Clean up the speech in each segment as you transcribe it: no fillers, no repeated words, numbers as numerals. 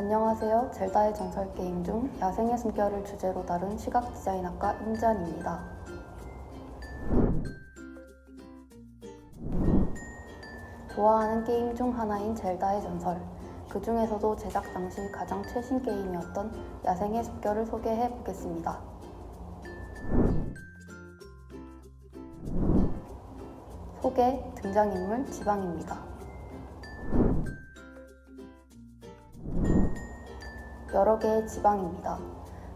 안녕하세요. 젤다의 전설 게임 중 야생의 숨결을 주제로 다룬 시각 디자인학과 임지안입니다. 좋아하는 게임 중 하나인 젤다의 전설. 그 중에서도 제작 당시 가장 최신 게임이었던 야생의 숨결을 소개해 보겠습니다. 소개, 등장인물, 지방입니다. 여러 개의 지방입니다.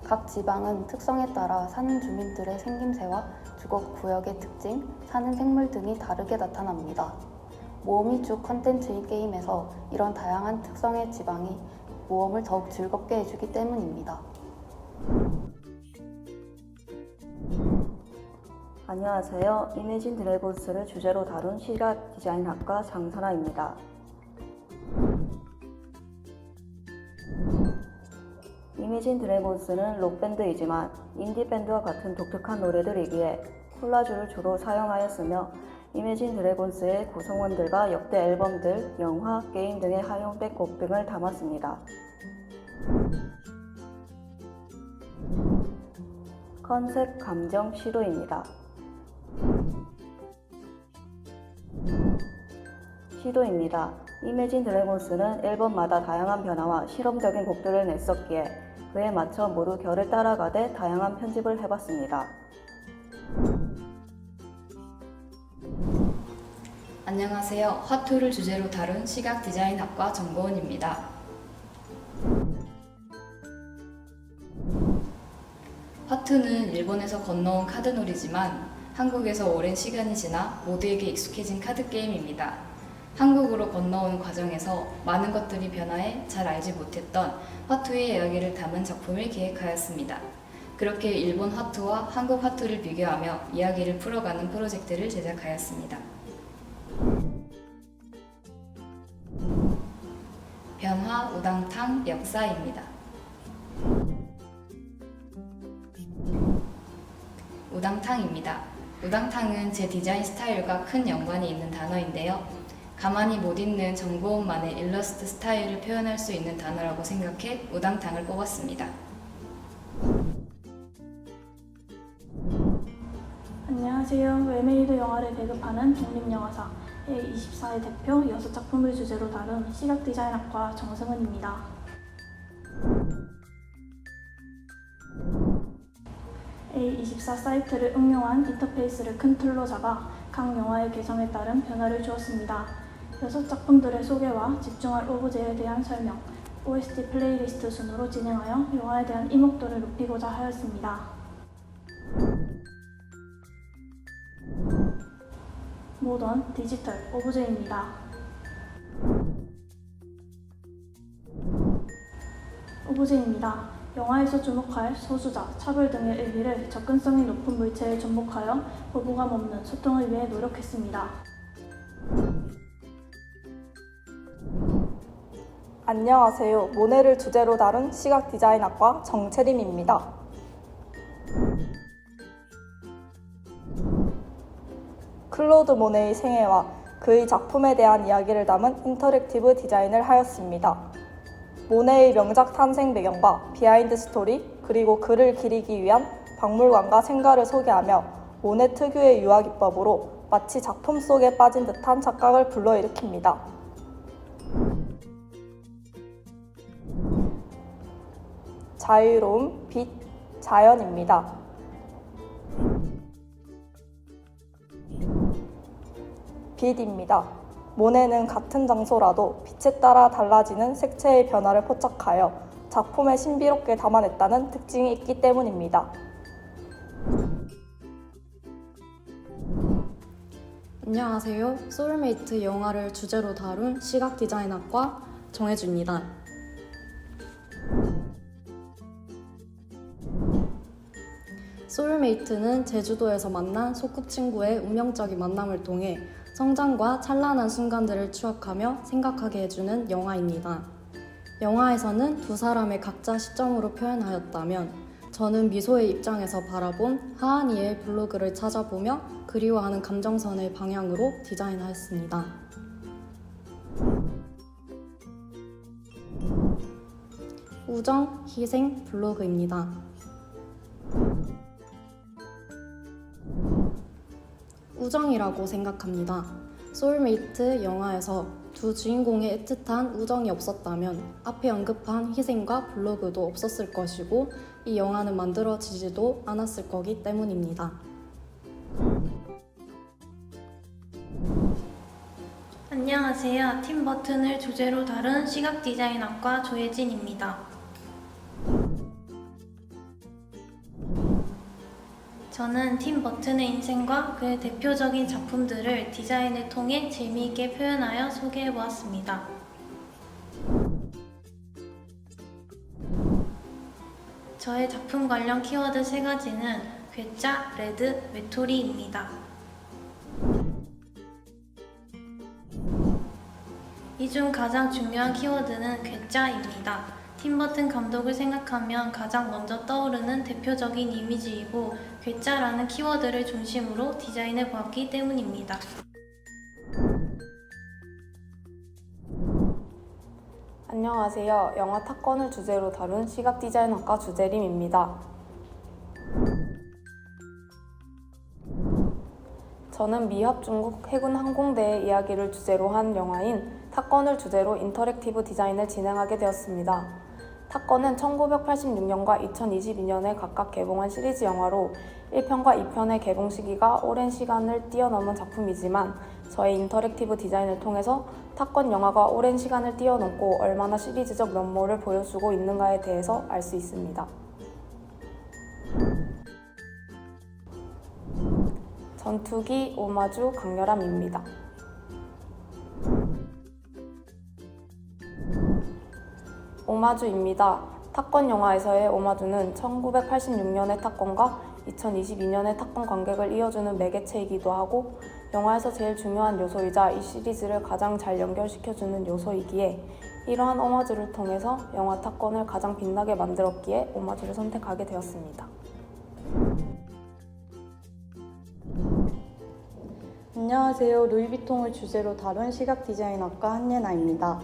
각 지방은 특성에 따라 사는 주민들의 생김새와 주거 구역의 특징, 사는 생물 등이 다르게 나타납니다. 모험이 주 컨텐츠인 게임에서 이런 다양한 특성의 지방이 모험을 더욱 즐겁게 해주기 때문입니다. 안녕하세요. 이매진 드래곤스를 주제로 다룬 시각 디자인학과 장선아입니다. 이매진 드래곤스는 록밴드이지만 인디밴드와 같은 독특한 노래들이기에 콜라주를 주로 사용하였으며 이매진 드래곤스의 구성원들과 역대 앨범들, 영화, 게임 등의 활용된 곡 등을 담았습니다. 컨셉, 감정, 시도입니다. 시도입니다. 이매진 드래곤스는 앨범마다 다양한 변화와 실험적인 곡들을 냈었기에 그에 맞춰 모두 결을 따라가되 다양한 편집을 해봤습니다. 안녕하세요. 화투를 주제로 다룬 시각 디자인학과 정보은입니다. 화투는 일본에서 건너온 카드놀이지만 한국에서 오랜 시간이 지나 모두에게 익숙해진 카드게임입니다. 한국으로 건너온 과정에서 많은 것들이 변화해 잘 알지 못했던 화투의 이야기를 담은 작품을 기획하였습니다. 그렇게 일본 화투와 한국 화투를 비교하며 이야기를 풀어가는 프로젝트를 제작하였습니다. 변화, 우당탕, 역사입니다. 우당탕입니다. 우당탕은 제 디자인 스타일과 큰 연관이 있는 단어인데요. 가만히 못 있는 정보원만의 일러스트 스타일을 표현할 수 있는 단어라고 생각해 우당탕을 뽑았습니다. 안녕하세요. 웰메이드 영화를 배급하는 독립영화사 A24의 대표 6작품을 주제로 다룬 시각디자인학과 정승은입니다. A24 사이트를 응용한 인터페이스를 큰 틀로 잡아 각 영화의 개성에 따른 변화를 주었습니다. 6작품들의 소개와 집중할 오브제에 대한 설명, OST 플레이리스트 순으로 진행하여 영화에 대한 이목도를 높이고자 하였습니다. 모던, 디지털, 오브제입니다. 오브제입니다. 영화에서 주목할 소수자, 차별 등의 의미를 접근성이 높은 물체에 접목하여 거부감 없는 소통을 위해 노력했습니다. 안녕하세요. 모네를 주제로 다룬 시각 디자인학과 정채림입니다. 클로드 모네의 생애와 그의 작품에 대한 이야기를 담은 인터랙티브 디자인을 하였습니다. 모네의 명작 탄생 배경과 비하인드 스토리, 그리고 그를 기리기 위한 박물관과 생가를 소개하며 모네 특유의 유화 기법으로 마치 작품 속에 빠진 듯한 착각을 불러일으킵니다. 자유로움, 빛, 자연입니다. 빛입니다. 모네는 같은 장소라도 빛에 따라 달라지는 색채의 변화를 포착하여 작품에 신비롭게 담아냈다는 특징이 있기 때문입니다. 안녕하세요. 소울메이트 영화를 주제로 다룬 시각 디자인학과 정혜주입니다. 소울메이트는 제주도에서 만난 소꿉친구의 운명적인 만남을 통해 성장과 찬란한 순간들을 추억하며 생각하게 해주는 영화입니다. 영화에서는 두 사람의 각자 시점으로 표현하였다면 저는 미소의 입장에서 바라본 하은이의 블로그를 찾아보며 그리워하는 감정선의 방향으로 디자인하였습니다. 우정, 희생, 블로그입니다. 우정이라고 생각합니다. 소울메이트 영화에서 두 주인공의 애틋한 우정이 없었다면 앞에 언급한 희생과 블로그도 없었을 것이고 이 영화는 만들어지지도 않았을 거기 때문입니다. 안녕하세요. 팀 버튼을 주제로 다룬 시각디자인학과 조혜진입니다. 저는 팀 버튼의 인생과 그의 대표적인 작품들을 디자인을 통해 재미있게 표현하여 소개해보았습니다. 저의 작품 관련 키워드 3가지는 괴짜, 레드, 외톨이입니다. 이 중 가장 중요한 키워드는 괴짜입니다. 팀버튼 감독을 생각하면 가장 먼저 떠오르는 대표적인 이미지이고 괴짜라는 키워드를 중심으로 디자인해 보았기 때문입니다. 안녕하세요. 영화 탑건을 주제로 다룬 시각디자인학과 주재림입니다. 저는 미합 중국 해군 항공대의 이야기를 주제로 한 영화인 탑건을 주제로 인터랙티브 디자인을 진행하게 되었습니다. 탑건은 1986년과 2022년에 각각 개봉한 시리즈 영화로 1편과 2편의 개봉 시기가 오랜 시간을 뛰어넘은 작품이지만 저의 인터랙티브 디자인을 통해서 탑건 영화가 오랜 시간을 뛰어넘고 얼마나 시리즈적 면모를 보여주고 있는가에 대해서 알 수 있습니다. 전투기, 오마주, 강렬함입니다. 오마주입니다. 탑건 영화에서의 오마주는 1986년의 탑건과 2022년의 탑건 관객을 이어주는 매개체이기도 하고 영화에서 제일 중요한 요소이자 이 시리즈를 가장 잘 연결시켜주는 요소이기에 이러한 오마주를 통해서 영화 탑건을 가장 빛나게 만들었기에 오마주를 선택하게 되었습니다. 안녕하세요. 루이비통을 주제로 다룬 시각디자인학과 한예나입니다.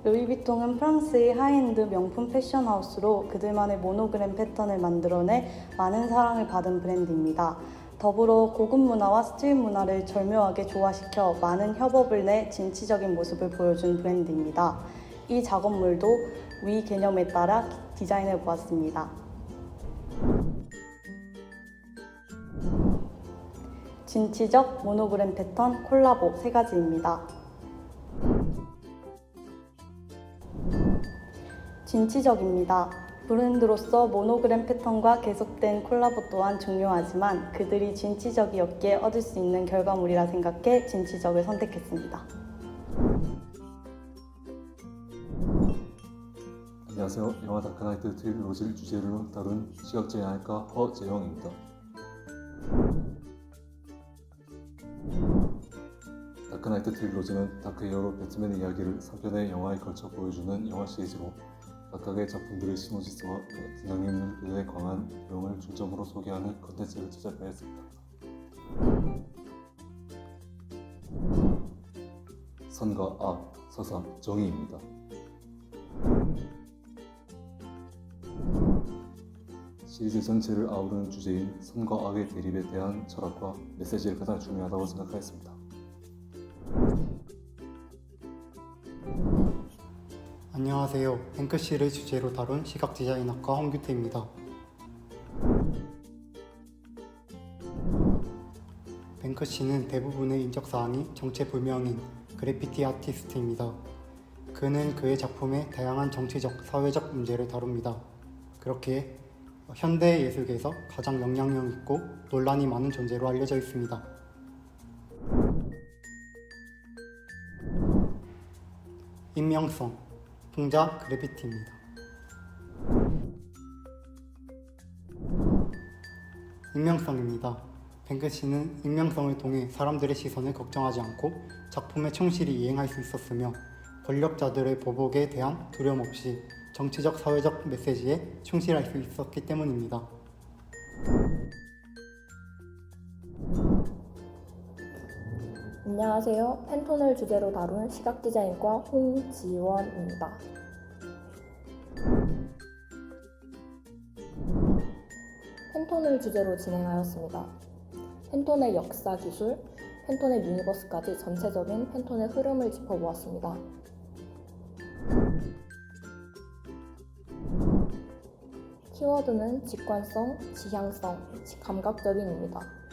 루이비통은 프랑스의 하이엔드 명품 패션하우스로 그들만의 모노그램 패턴을 만들어내 많은 사랑을 받은 브랜드입니다. 더불어 고급 문화와 스트릿 문화를 절묘하게 조화시켜 많은 협업을 내 진취적인 모습을 보여준 브랜드입니다. 이 작업물도 위 개념에 따라 디자인해 보았습니다. 진취적, 모노그램 패턴, 콜라보 3가지입니다. 진취적입니다. 브랜드로서 모노그램 패턴과 계속된 콜라보 또한 중요하지만 그들이 진취적이었기에 얻을 수 있는 결과물이라 생각해 진취적을 선택했습니다. 안녕하세요. 영화 다크나이트 트릴로지를 주제로 다룬 시각디자인학과 허재영입니다. 다크나이트 트릴로지는 다크 히어로 배트맨의 이야기를 3편의 영화에 걸쳐 보여주는 영화 시리즈로 각각의 작품들의 시너지성과 등장인물들의 강한 내용을 중점으로 소개하는 컨텐츠를 제작하였습니다. 선과 악, 서사, 정의입니다. 시리즈 전체를 아우르는 주제인 선과 악의 대립에 대한 철학과 메시지를 가장 중요하다고 생각하였습니다. 안녕하세요. 뱅크시를 주제로 다룬 시각디자인학과 홍규태입니다. 뱅크시는 대부분의 인적사항이 정체불명인 그래피티 아티스트입니다. 그는 그의 작품에 다양한 정치적, 사회적 문제를 다룹니다. 그렇게 현대 예술계에서 가장 영향력 있고 논란이 많은 존재로 알려져 있습니다. 익명성, 풍자 그래피티입니다. 익명성입니다. 뱅크시는 익명성을 통해 사람들의 시선을 걱정하지 않고 작품에 충실히 이행할 수 있었으며 권력자들의 보복에 대한 두려움 없이 정치적, 사회적 메시지에 충실할 수 있었기 때문입니다. 안녕하세요. 팬톤을 주제로 다룬 시각디자인과 홍지원입니다. 팬톤을 주제로 진행하였습니다. 팬톤의 역사, 기술, 팬톤의 유니버스까지 전체적인 팬톤의 흐름을 짚어보았습니다. 키워드는 직관성, 지향성, 감각적인입니다.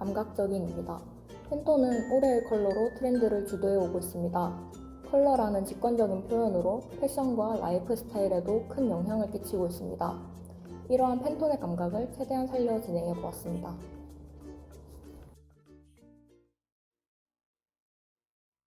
감각적인입니다. 팬톤은 올해의 컬러로 트렌드를 주도해 오고 있습니다. 컬러라는 직관적인 표현으로 패션과 라이프 스타일에도 큰 영향을 끼치고 있습니다. 이러한 팬톤의 감각을 최대한 살려 진행해 보았습니다.